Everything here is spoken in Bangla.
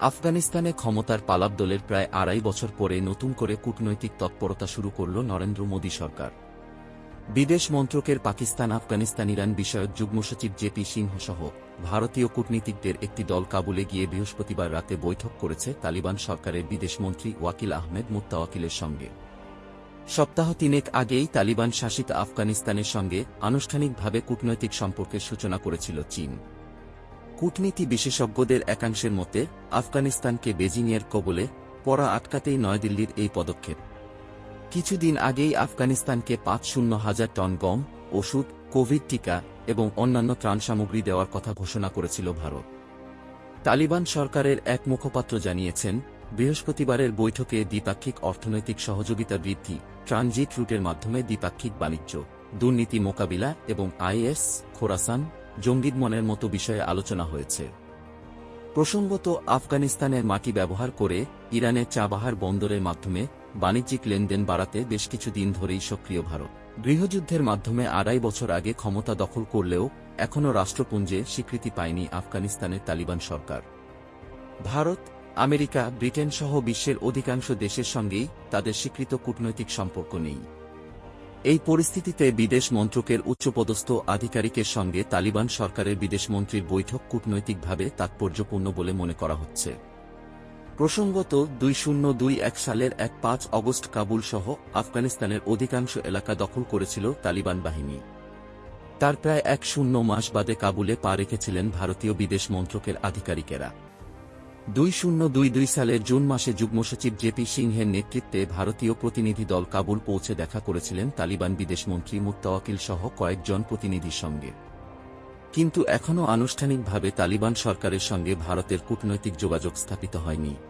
আফগানিস্তানে ক্ষমতার পালাব দলের প্রায় ২.৫ বছর পরে নতুন করে কূটনৈতিক তৎপরতা শুরু করল নরেন্দ্র মোদী সরকার। বিদেশ মন্ত্রকের পাকিস্তান আফগানিস্তান ইরান বিষয়ক যুগ্ম সচিব জেপি সিংহ সহ ভারতীয় কূটনীতিকদের একটি দল কাবুলে গিয়ে বৃহস্পতিবার রাতে বৈঠক করেছে তালিবান সরকারের বিদেশমন্ত্রী ওয়াকিল আহমেদ মুত্তাওয়াকিলের সঙ্গে। সপ্তাহ তিনেক আগেই তালিবান শাসিত আফগানিস্তানের সঙ্গে আনুষ্ঠানিকভাবে কূটনৈতিক সম্পর্কের সূচনা করেছিল চীন। কূটনীতি বিশেষজ্ঞদের একাংশের মতে আফগানিস্তানকে বেজিংয়ের কবলে পড়া আটকাতেই নয়াদিল্লির এই পদক্ষেপ। কিছুদিন আগেই আফগানিস্তানকে ৫০,০০০ টন গম, ওষুধ, কোভিড টিকা এবং অন্যান্য ত্রাণ সামগ্রী দেওয়ার কথা ঘোষণা করেছিল ভারত। তালিবান সরকারের এক মুখপাত্র জানিয়েছেন, বৃহস্পতিবারের বৈঠকে দ্বিপাক্ষিক অর্থনৈতিক সহযোগিতা বৃদ্ধি, ট্রানজিট রুটের মাধ্যমে দ্বিপাক্ষিক বাণিজ্য, দুর্নীতি মোকাবিলা এবং আইএস, খোরাসান, জঙ্গিদমনের মতো বিষয়ে আলোচনা হয়েছে। প্রসঙ্গত, আফগানিস্তানের মাটি ব্যবহার করে ইরানের চাবাহার বন্দরের মাধ্যমে বাণিজ্যিক লেনদেন বাড়াতে বেশ কিছুদিন ধরেই সক্রিয় ভারত। গৃহযুদ্ধের মাধ্যমে ২.৫ বছর আগে ক্ষমতা দখল করলেও এখনও রাষ্ট্রপুঞ্জে স্বীকৃতি পায়নি আফগানিস্তানের তালিবান সরকার। ভারত, আমেরিকা, ব্রিটেন সহ বিশ্বের অধিকাংশ দেশের সঙ্গেই তাদের স্বীকৃত কূটনৈতিক সম্পর্ক নেই। এই পরিস্থিতিতে বিদেশ মন্ত্রকের উচ্চপদস্থ আধিকারিকের সঙ্গে তালিবান সরকারের বিদেশমন্ত্রীর বৈঠক কূটনৈতিকভাবে তাৎপর্যপূর্ণ বলে মনে করা হচ্ছে। প্রসঙ্গত, ২০২১ সালের ৫ অগস্ট কাবুল সহ আফগানিস্তানের অধিকাংশ এলাকা দখল করেছিল তালিবান বাহিনী। তার প্রায় ১ মাস বাদে কাবুলে পা রেখেছিলেন ভারতীয় বিদেশ মন্ত্রকের আধিকারিকেরা। ২০২২ সালের জুন মাসে যুগ্ম সচিব জেপি সিংহের নেতৃত্বে ভারতীয় প্রতিনিধি দল কাবুল পৌঁছে দেখা করেছিলেন তালিবান বিদেশমন্ত্রী মুত্তাওয়াকিল সহ কয়েকজন প্রতিনিধির সঙ্গে। কিন্তু এখনও আনুষ্ঠানিকভাবে তালিবান সরকারের সঙ্গে ভারতের কূটনৈতিক যোগাযোগ স্থাপিত হয়নি।